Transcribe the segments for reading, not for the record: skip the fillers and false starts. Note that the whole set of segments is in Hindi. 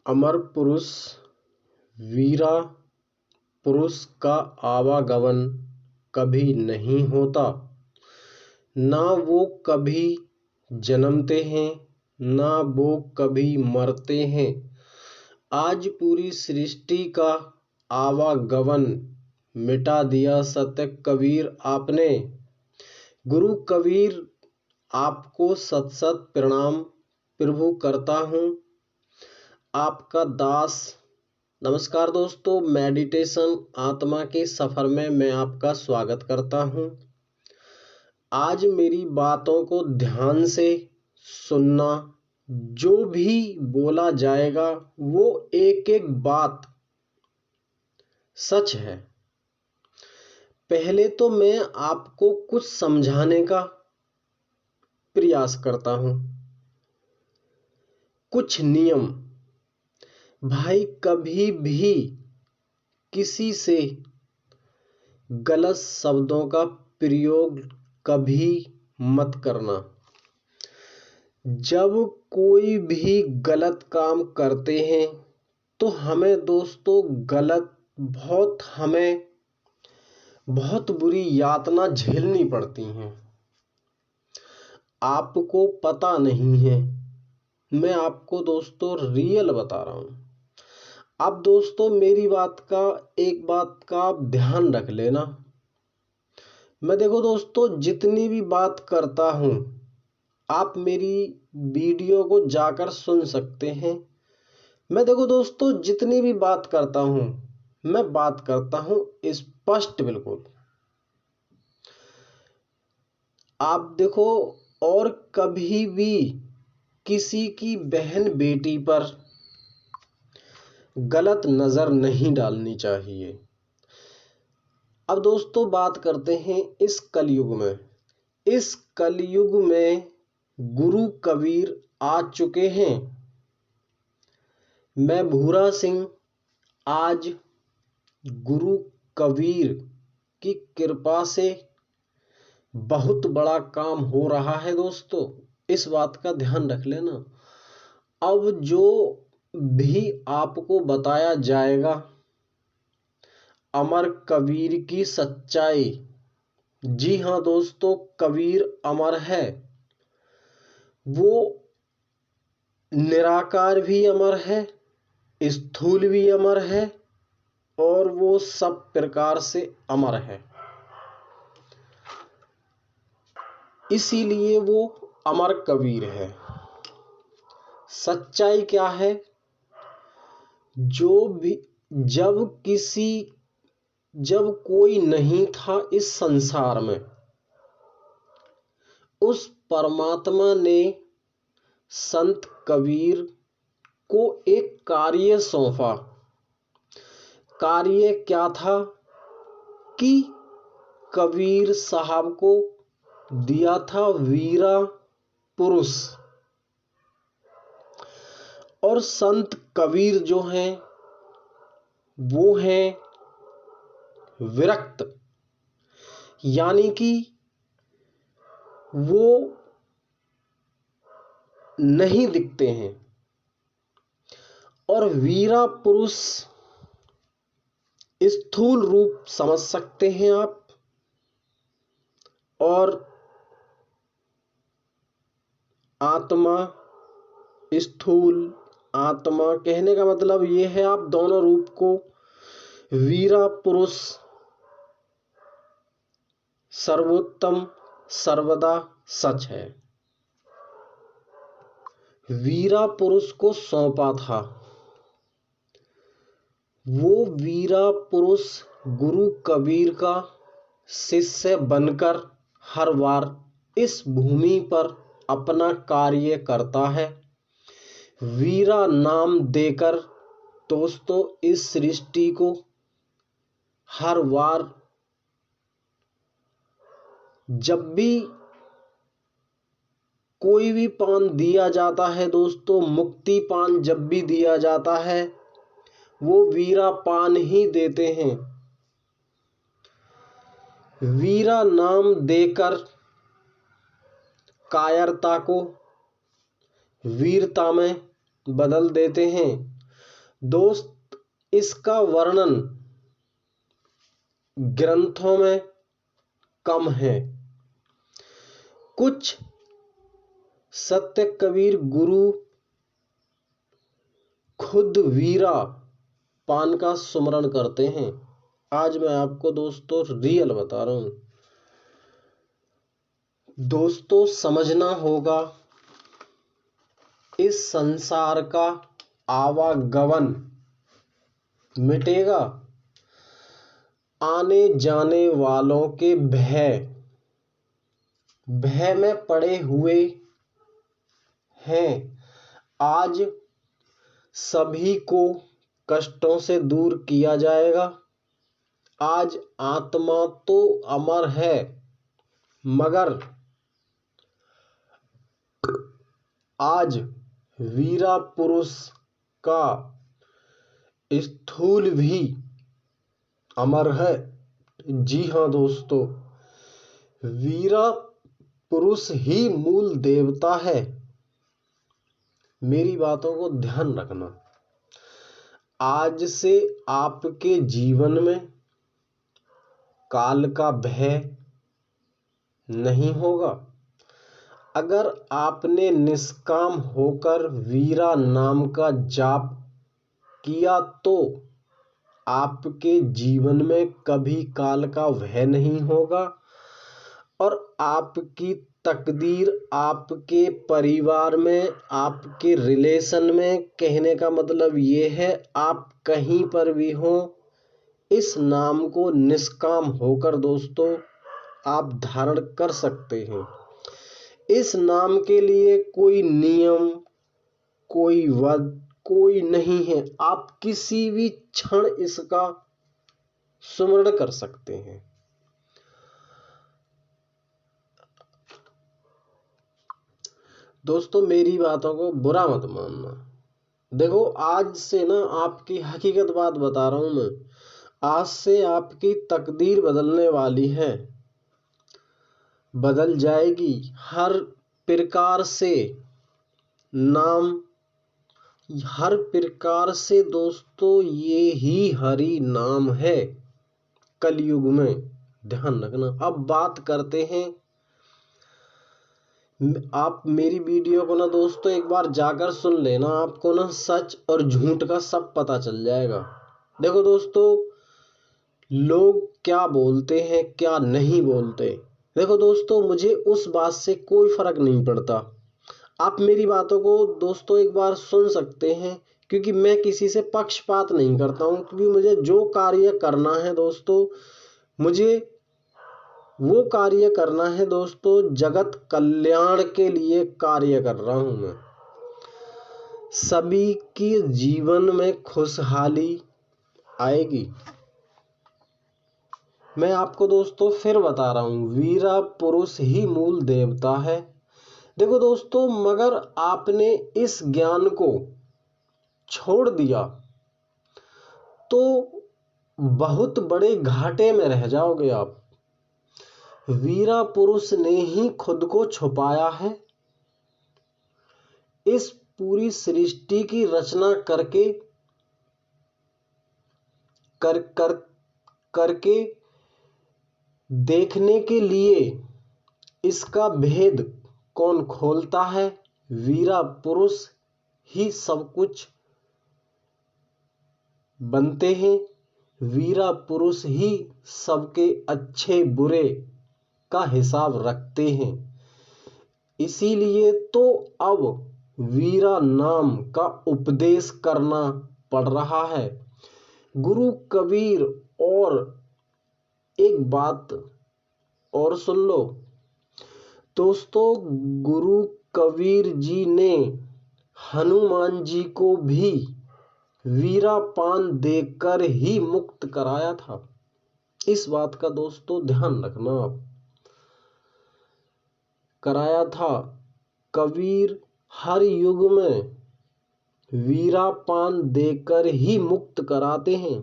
अमर पुरुष वीरा पुरुष का आवागमन कभी नहीं होता। ना वो कभी जन्मते हैं, ना वो कभी मरते हैं। आज पूरी सृष्टि का आवागमन मिटा दिया सत्य कबीर आपने। गुरु कबीर आपको सत सत प्रणाम प्रभु करता हूँ, आपका दास। नमस्कार दोस्तों, मेडिटेशन आत्मा के सफर में मैं आपका स्वागत करता हूँ। आज मेरी बातों को ध्यान से सुनना। जो भी बोला जाएगा वो एक एक बात सच है। पहले तो मैं आपको कुछ समझाने का प्रयास करता हूँ। कुछ नियम। भाई, कभी भी किसी से गलत शब्दों का प्रयोग कभी मत करना। जब कोई भी गलत काम करते हैं तो हमें दोस्तों हमें बहुत बुरी यातना झेलनी पड़ती हैं। आपको पता नहीं है, मैं आपको दोस्तों रियल बता रहा हूँ। अब दोस्तों मेरी एक बात का आप ध्यान रख लेना। मैं देखो दोस्तों जितनी भी बात करता हूँ आप मेरी वीडियो को जाकर सुन सकते हैं। मैं देखो दोस्तों जितनी भी बात करता हूँ मैं बात करता हूँ स्पष्ट बिल्कुल। आप देखो, और कभी भी किसी की बहन बेटी पर गलत नजर नहीं डालनी चाहिए। अब दोस्तों बात करते हैं इस कलयुग में। इस कलयुग में गुरु कबीर आ चुके हैं। मैं भूरा सिंह आज गुरु कबीर की कृपा से बहुत बड़ा काम हो रहा है दोस्तों, इस बात का ध्यान रख लेना। अब जो भी आपको बताया जाएगा अमर कबीर की सच्चाई। जी हाँ दोस्तों, कबीर अमर है। वो निराकार भी अमर है, स्थूल भी अमर है और वो सब प्रकार से अमर है। इसीलिए वो अमर कबीर है। सच्चाई क्या है? जब कोई नहीं था इस संसार में, उस परमात्मा ने संत कबीर को एक कार्य सौंपा। कार्य क्या था कि कबीर साहब को दिया था वीरा पुरुष। और संत कबीर जो हैं वो हैं विरक्त, यानी कि वो नहीं दिखते हैं। और वीरा पुरुष स्थूल रूप समझ सकते हैं आप। और आत्मा, स्थूल आत्मा कहने का मतलब ये है, आप दोनों रूप को वीरा पुरुष सर्वोत्तम सर्वदा सच है। वीरा पुरुष को सौंपा था। वो वीरा पुरुष गुरु कबीर का शिष्य बनकर हर बार इस भूमि पर अपना कार्य करता है। वीरा नाम देकर दोस्तों इस सृष्टि को हर बार जब भी कोई भी पान दिया जाता है दोस्तों, मुक्ति पान जब भी दिया जाता है वो वीरा पान ही देते हैं। वीरा नाम देकर कायरता को वीरता में बदल देते हैं। दोस्त इसका वर्णन ग्रंथों में कम है। कुछ सत्य कबीर गुरु खुद वीरा पान का सुमरण करते हैं। आज मैं आपको दोस्तों रियल बता रहा हूं। दोस्तों समझना होगा, इस संसार का आवागमन मिटेगा, आने जाने वालों के भय में पड़े हुए हैं। आज सभी को कष्टों से दूर किया जाएगा। आज आत्मा तो अमर है, मगर आज वीरा पुरुष का स्थूल भी अमर है। जी हाँ दोस्तों, वीरा पुरुष ही मूल देवता है। मेरी बातों को ध्यान रखना। आज से आपके जीवन में काल का भय नहीं होगा। अगर आपने निष्काम होकर वीरा नाम का जाप किया तो आपके जीवन में कभी काल का भय नहीं होगा और आपकी तकदीर आपके परिवार में, आपके रिलेशन में, कहने का मतलब ये है आप कहीं पर भी हो, इस नाम को निष्काम होकर दोस्तों आप धारण कर सकते हैं। इस नाम के लिए कोई नियम, कोई वध, कोई नहीं है। आप किसी भी क्षण इसका सुमरण कर सकते हैं। दोस्तों मेरी बातों को बुरा मत मानना। देखो आज से ना आपकी हकीकत बात बता रहा हूं मैं, आज से आपकी तकदीर बदलने वाली है, बदल जाएगी। हर प्रकार से नाम, हर प्रकार से दोस्तों ये ही हरि नाम है कलयुग में, ध्यान रखना। अब बात करते हैं, आप मेरी वीडियो को ना दोस्तों एक बार जाकर सुन लेना, आपको ना सच और झूठ का सब पता चल जाएगा। देखो दोस्तों, लोग क्या बोलते हैं क्या नहीं बोलते, देखो दोस्तों मुझे उस बात से कोई फर्क नहीं पड़ता। आप मेरी बातों को दोस्तों एक बार सुन सकते हैं, क्योंकि मैं किसी से पक्षपात नहीं करता हूं। क्योंकि मुझे जो कार्य करना है दोस्तों, मुझे वो कार्य करना है दोस्तों, जगत कल्याण के लिए कार्य कर रहा हूं मैं। सभी की जीवन में खुशहाली आएगी। मैं आपको दोस्तों फिर बता रहा हूं, वीरा पुरुष ही मूल देवता है। देखो दोस्तों, मगर आपने इस ज्ञान को छोड़ दिया तो बहुत बड़े घाटे में रह जाओगे आप। वीरा पुरुष ने ही खुद को छुपाया है। इस पूरी सृष्टि की रचना करके देखने के लिए इसका भेद कौन खोलता है? वीरा पुरुष ही सब कुछ बनते हैं। वीरा पुरुष ही सबके अच्छे बुरे का हिसाब रखते हैं। इसीलिए तो अब वीरा नाम का उपदेश करना पड़ रहा है। गुरु कबीर, और एक बात और सुन लो दोस्तों, गुरु कबीर जी ने हनुमान जी को भी वीरा पान देकर ही मुक्त कराया था। इस बात का दोस्तों ध्यान रखना आप। कराया था। कबीर हर युग में वीरा पान देकर ही मुक्त कराते हैं।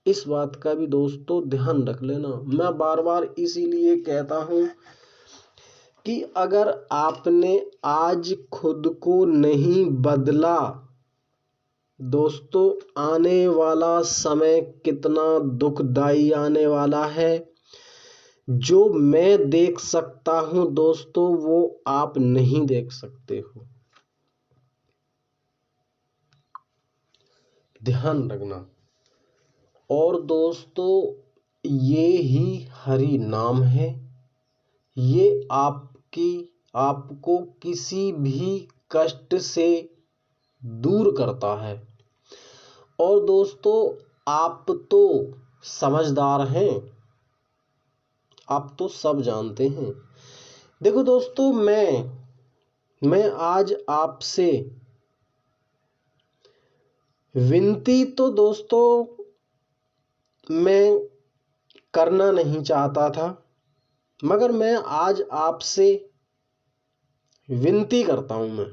इस बात का भी दोस्तों ध्यान रख लेना। मैं बार बार इसीलिए कहता हूं कि अगर आपने आज खुद को नहीं बदला दोस्तों आने वाला समय कितना दुखदाई आने वाला है। जो मैं देख सकता हूं दोस्तों वो आप नहीं देख सकते हो। ध्यान रखना। और दोस्तों ये ही हरि नाम है। ये आपको किसी भी कष्ट से दूर करता है। और दोस्तों आप तो समझदार हैं, आप तो सब जानते हैं। देखो दोस्तों मैं आज आपसे विनती तो दोस्तों मैं करना नहीं चाहता था, मगर मैं आज आपसे विनती करता हूं। मैं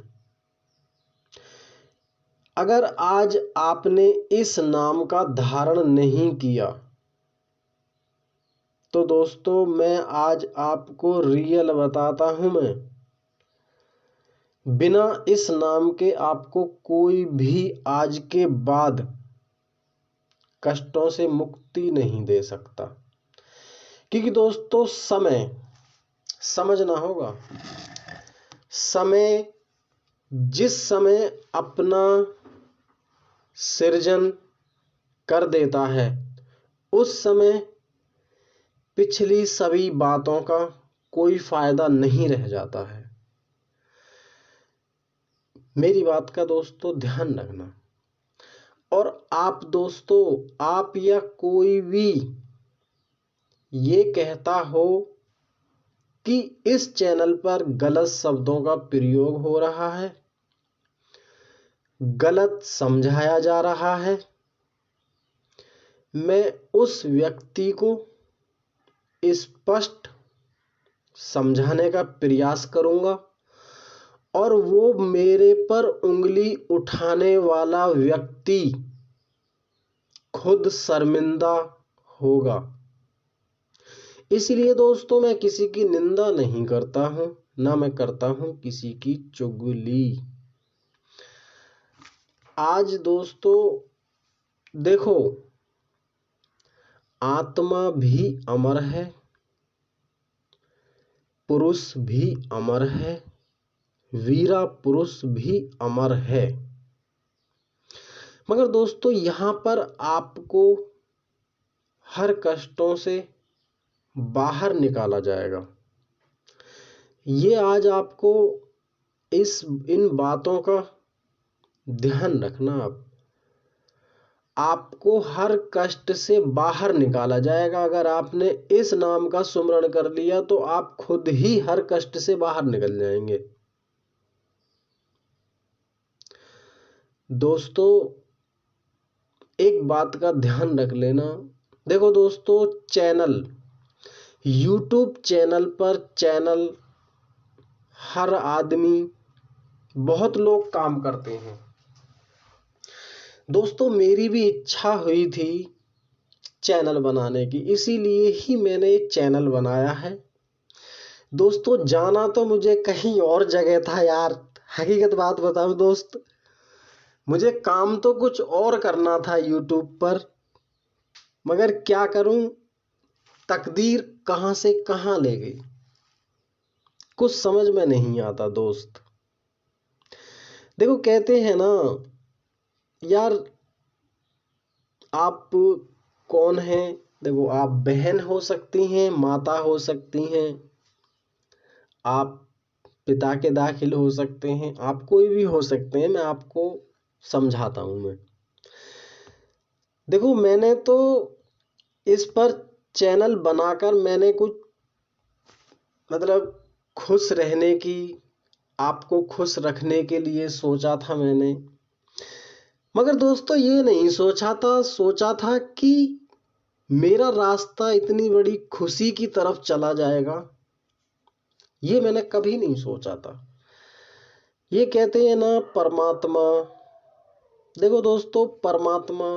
अगर आज आपने इस नाम का धारण नहीं किया तो दोस्तों मैं आज आपको रियल बताता हूं। मैं बिना इस नाम के आपको कोई भी आज के बाद कष्टों से मुक्ति नहीं दे सकता। क्योंकि दोस्तों समय समझना होगा। समय जिस समय अपना सृजन कर देता है उस समय पिछली सभी बातों का कोई फायदा नहीं रह जाता है। मेरी बात का दोस्तों ध्यान रखना। और आप दोस्तों आप या कोई भी ये कहता हो कि इस चैनल पर गलत शब्दों का प्रयोग हो रहा है, गलत समझाया जा रहा है, मैं उस व्यक्ति को स्पष्ट समझाने का प्रयास करूंगा और वो मेरे पर उंगली उठाने वाला व्यक्ति खुद शर्मिंदा होगा। इसलिए दोस्तों मैं किसी की निंदा नहीं करता हूं, ना मैं करता हूं किसी की चुगली। आज दोस्तों देखो आत्मा भी अमर है, पुरुष भी अमर है, वीरा पुरुष भी अमर है। मगर दोस्तों यहां पर आपको हर कष्टों से बाहर निकाला जाएगा। ये आज आपको इन बातों का ध्यान रखना। आपको हर कष्ट से बाहर निकाला जाएगा। अगर आपने इस नाम का सुमरण कर लिया तो आप खुद ही हर कष्ट से बाहर निकल जाएंगे। दोस्तों एक बात का ध्यान रख लेना। देखो दोस्तों यूट्यूब चैनल पर हर आदमी बहुत लोग काम करते हैं। दोस्तों मेरी भी इच्छा हुई थी चैनल बनाने की, इसीलिए ही मैंने एक चैनल बनाया है। दोस्तों जाना तो मुझे कहीं और जगह था यार, हकीकत बात बताऊं दोस्त, मुझे काम तो कुछ और करना था यूट्यूब पर, मगर क्या करूं, तकदीर कहां से कहां ले गई, कुछ समझ में नहीं आता दोस्त। देखो कहते हैं ना यार, आप कौन हैं? देखो आप बहन हो सकती हैं, माता हो सकती हैं, आप पिता के दाखिल हो सकते हैं, आप कोई भी हो सकते हैं। मैं आपको समझाता हूं। मैं देखो मैंने तो इस पर चैनल बनाकर मैंने कुछ मतलब खुश रहने की, आपको खुश रखने के लिए सोचा था मैंने। मगर दोस्तों ये नहीं सोचा था कि मेरा रास्ता इतनी बड़ी खुशी की तरफ चला जाएगा। ये मैंने कभी नहीं सोचा था। ये कहते हैं ना परमात्मा, देखो दोस्तों परमात्मा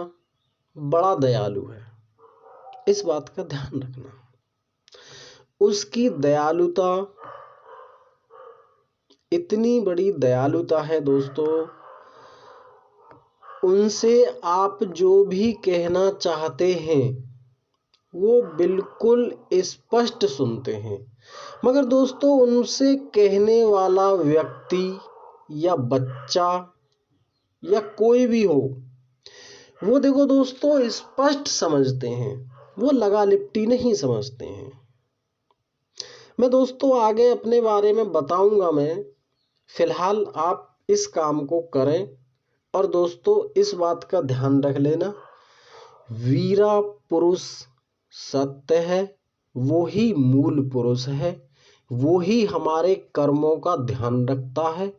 बड़ा दयालु है, इस बात का ध्यान रखना। उसकी दयालुता इतनी बड़ी दयालुता है दोस्तों, उनसे आप जो भी कहना चाहते हैं वो बिल्कुल स्पष्ट सुनते हैं। मगर दोस्तों उनसे कहने वाला व्यक्ति या बच्चा या कोई भी हो, वो देखो दोस्तों स्पष्ट समझते हैं, वो लगा लिपटी नहीं समझते हैं। मैं दोस्तों आगे अपने बारे में बताऊंगा। मैं फिलहाल आप इस काम को करें और दोस्तों इस बात का ध्यान रख लेना, वीरा पुरुष सत्य है, वो ही मूल पुरुष है, वो ही हमारे कर्मों का ध्यान रखता है,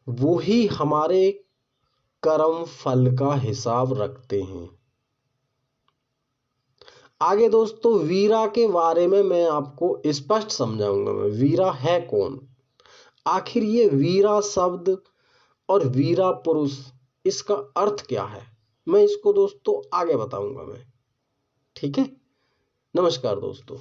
वो ही हमारे कर्म फल का हिसाब रखते हैं। आगे दोस्तों वीरा के बारे में मैं आपको स्पष्ट समझाऊंगा। मैं वीरा है कौन, आखिर ये वीरा शब्द और वीरा पुरुष इसका अर्थ क्या है, मैं इसको दोस्तों आगे बताऊंगा मैं। ठीक है, नमस्कार दोस्तों।